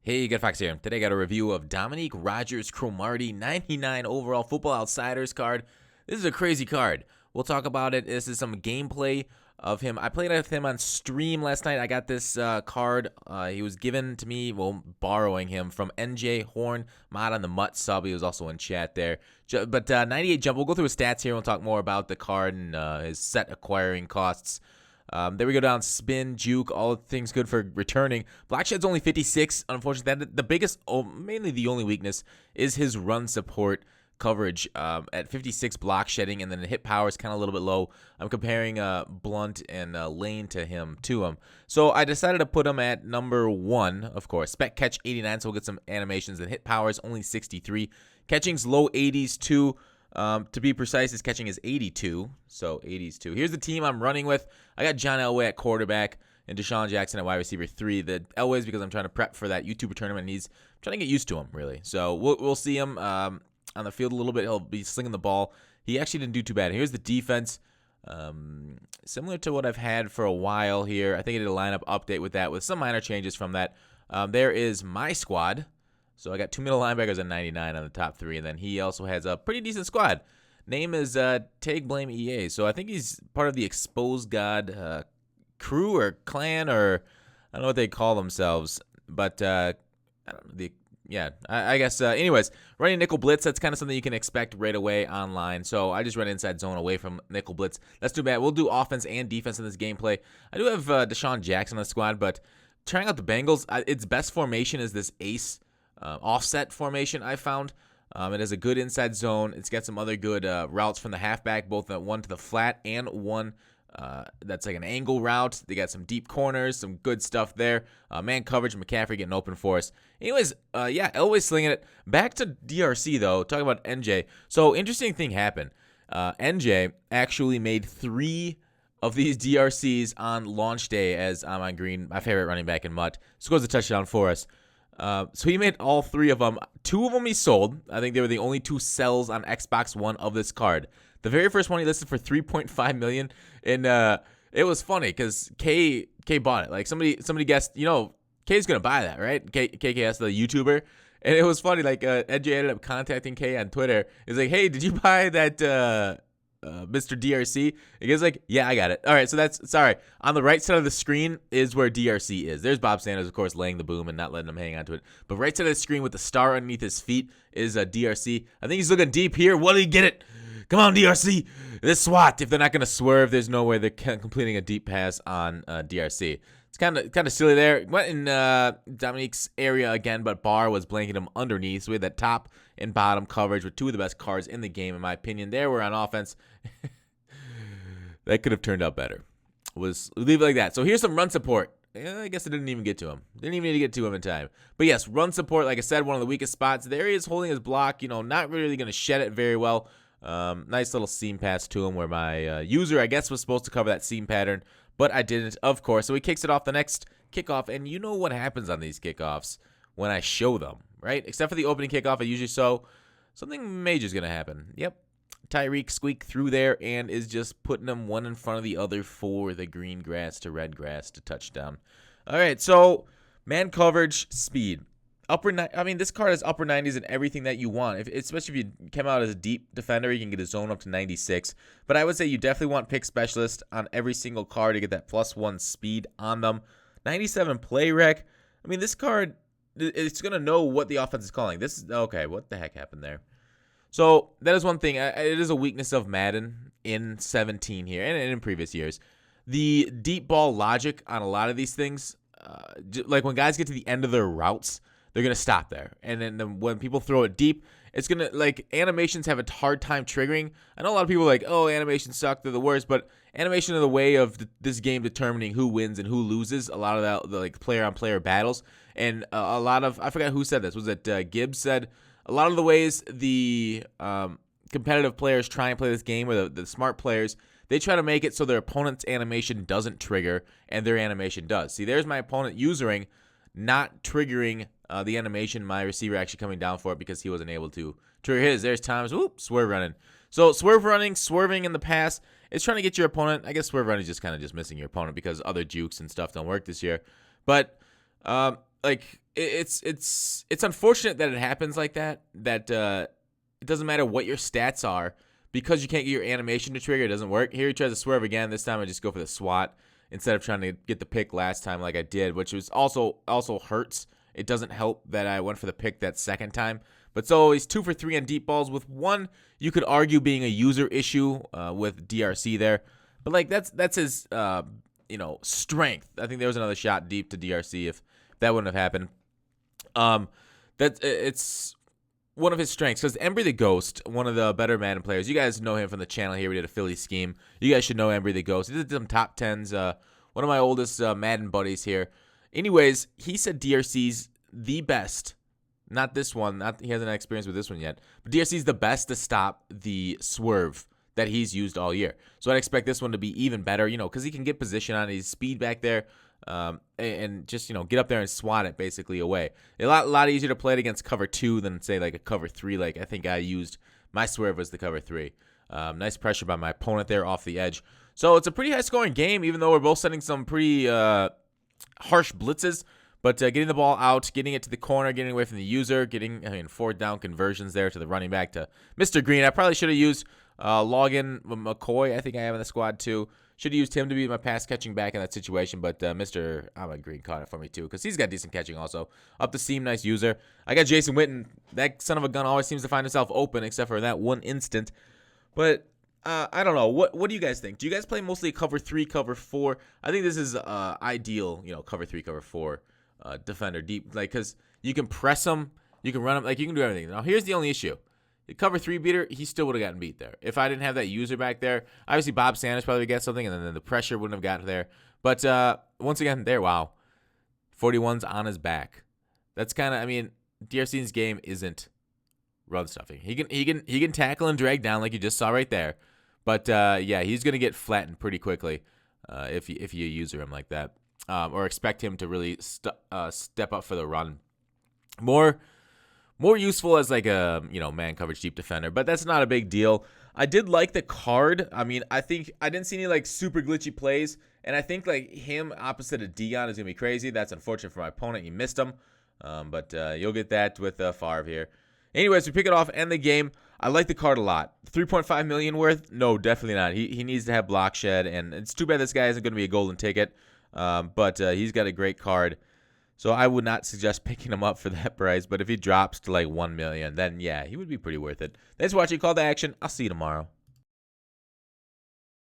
Hey, Good Fox here. Today I got a review of Dominique Rodgers-Cromartie 99 overall Football Outsiders card. This is a crazy card. We'll talk about it. This is some gameplay of him. I played with him on stream last night. I got this card. He was given to me, borrowing him from NJ Horn, mod on the MUT sub. He was also in chat there. But 98 jump. We'll go through his stats here. We'll talk more about the card and his set acquiring costs. There we go down, spin, juke, all things good for returning. Block shed's only 56. Unfortunately, the biggest, mainly the only weakness is his run support coverage at 56 block shedding, and then the hit power is kind of a little bit low. I'm comparing Blunt and Lane to him. So I decided to put him at number 1, of course. Spec catch 89, so we'll get some animations. And hit power is only 63. Catching's low 80s too. To be precise, his catching is 82, so 80s too. Here's the team I'm running with. I got John Elway at quarterback and Deshaun Jackson at wide receiver 3. The Elway's because I'm trying to prep for that YouTuber tournament, and I'm trying to get used to him, really. So we'll see him on the field a little bit. He'll be slinging the ball. He actually didn't do too bad. Here's the defense. Similar to what I've had for a while here. I think I did a lineup update with that with some minor changes from that. There is my squad. So I got 2 middle linebackers at 99 on the top 3, and then he also has a pretty decent squad. Name is Take Blame EA, so I think he's part of the Exposed God crew or clan, or I don't know what they call themselves, but I don't know, I guess. Anyways, running nickel blitz, that's kind of something you can expect right away online. So I just run inside zone away from nickel blitz. That's too bad. We'll do offense and defense in this gameplay. I do have Deshaun Jackson on the squad, but trying out the Bengals, its best formation is this ace offset formation I found. It has a good inside zone. It's got some other good routes from the halfback, both one to the flat and one that's like an angle route. They got some deep corners, some good stuff there. Man coverage, McCaffrey getting open for us. Anyways, Elway's slinging it. Back to DRC, though. Talking about NJ. So, interesting thing happened. NJ actually made 3 of these DRCs on launch day as Amon Green, my favorite running back in MUT, scores a touchdown for us. So he made all 3 of them. 2 of them he sold. I think they were the only 2 sells on Xbox One of this card. The very first one he listed for $3.5 million, and it was funny because K bought it. Like somebody guessed, K's gonna buy that, right? KKS, the YouTuber, and it was funny. Like NJ ended up contacting K on Twitter. He's like, "Hey, did you buy that Mr. DRC?" He goes like, "Yeah, I got it." All right, so sorry. On the right side of the screen is where DRC is. There's Bob Sanders, of course, laying the boom and not letting him hang onto it. But right side of the screen with the star underneath his feet is a DRC. I think he's looking deep here. What did he get it? Come on, DRC. This SWAT. If they're not going to swerve, there's no way they're completing a deep pass on DRC. It's kind of silly there. Went in Dominique's area again, but Barr was blanking him underneath. So we had that top and bottom coverage with 2 of the best cards in the game, in my opinion. There we're on offense. That could have turned out better. We'll leave it like that. So here's some run support. I guess I didn't even get to him. Didn't even need to get to him in time. But yes, run support, like I said, one of the weakest spots. There he is holding his block, not really going to shed it very well. Nice little seam pass to him where my user, I guess, was supposed to cover that seam pattern, but I didn't, of course. So he kicks it off the next kickoff, and you know what happens on these kickoffs when I show them, right? Except for the opening kickoff, I usually show something major is going to happen. Yep. Tyreek squeak through there and is just putting them one in front of the other for the green grass to red grass to touchdown. All right, so man coverage, speed. This card has upper 90s and everything that you want. Especially if you came out as a deep defender, you can get a zone up to 96. But I would say you definitely want pick specialist on every single card to get that +1 speed on them. 97 play rec. This card, it's going to know what the offense is calling. Okay, what the heck happened there? So that is one thing. It is a weakness of Madden in 17 here and in previous years. The deep ball logic on a lot of these things, like when guys get to the end of their routes, they're going to stop there. And then when people throw it deep, it's going to, animations have a hard time triggering. I know a lot of people are like, oh, animations suck, they're the worst. But animation are the way of this game determining who wins and who loses. A lot of the player-on-player battles. And a lot of, I forgot who said this. Was it Gibbs said, a lot of the ways the competitive players try and play this game, or the smart players, they try to make it so their opponent's animation doesn't trigger and their animation does. See, there's my opponent usering, not triggering the animation, my receiver actually coming down for it because he wasn't able to trigger his. There's times, swerve running. So swerving in the pass, it's trying to get your opponent. I guess swerve running is just kind of just missing your opponent because other jukes and stuff don't work this year. But it's unfortunate that it happens like that. That it doesn't matter what your stats are, because you can't get your animation to trigger. It doesn't work. Here he tries to swerve again. This time I just go for the swat instead of trying to get the pick last time like I did, which was also hurts. It doesn't help that I went for the pick that second time. But so he's 2 for 3 on deep balls, with one you could argue being a user issue with DRC there. But like that's his strength. I think there was another shot deep to DRC if that wouldn't have happened. It's one of his strengths, because Embry the Ghost, one of the better Madden players, you guys know him from the channel here. We did a Philly scheme. You guys should know Embry the Ghost. He did some top 10s. One of my oldest Madden buddies here. Anyways, he said DRC's the best. Not this one. He hasn't had experience with this one yet. But DRC's the best to stop the swerve that he's used all year. So I'd expect this one to be even better, because he can get position on it. He's speed back there. And just, get up there and swat it basically away. A lot easier to play it against cover 2 than, say, like a cover 3. Like I think I used my swerve as the cover 3. Nice pressure by my opponent there off the edge. So it's a pretty high-scoring game, even though we're both sending some pretty harsh blitzes. But getting the ball out, getting it to the corner, getting away from the user, getting 4th down conversions there to the running back to Mr. Green. I probably should have used Logan McCoy. I think I have in the squad too. Should have used him to be my pass catching back in that situation, but Mr. Green caught it for me too, because he's got decent catching also. Up the seam, nice user. I got Jason Witten. That son of a gun always seems to find himself open, except for that one instant. But I don't know. What do you guys think? Do you guys play mostly cover 3, cover 4? I think this is ideal, cover 3, cover 4 defender deep, like, because you can press him, you can run him, like you can do everything. Now here's the only issue. The cover 3 beater, he still would have gotten beat there. If I didn't have that user back there, obviously Bob Sanders probably would get something, and then the pressure wouldn't have got there. But once again, there, wow. 41's on his back. That's kind of, DRC's game isn't run stuffing. He can tackle and drag down like you just saw right there. But yeah, he's going to get flattened pretty quickly if you user him like that. Or expect him to really step up for the run. More useful as like a, man coverage deep defender, but that's not a big deal. I did like the card. I think I didn't see any like super glitchy plays, and I think like him opposite of Dion is going to be crazy. That's unfortunate for my opponent. He missed him, but you'll get that with Favre here. Anyways, we pick it off, end the game. I like the card a lot. 3.5 million worth? No, definitely not. He needs to have block shed, and it's too bad this guy isn't going to be a golden ticket, but he's got a great card. So I would not suggest picking him up for that price, but if he drops to like 1 million, then yeah, he would be pretty worth it. Thanks for watching. Call to action. I'll see you tomorrow.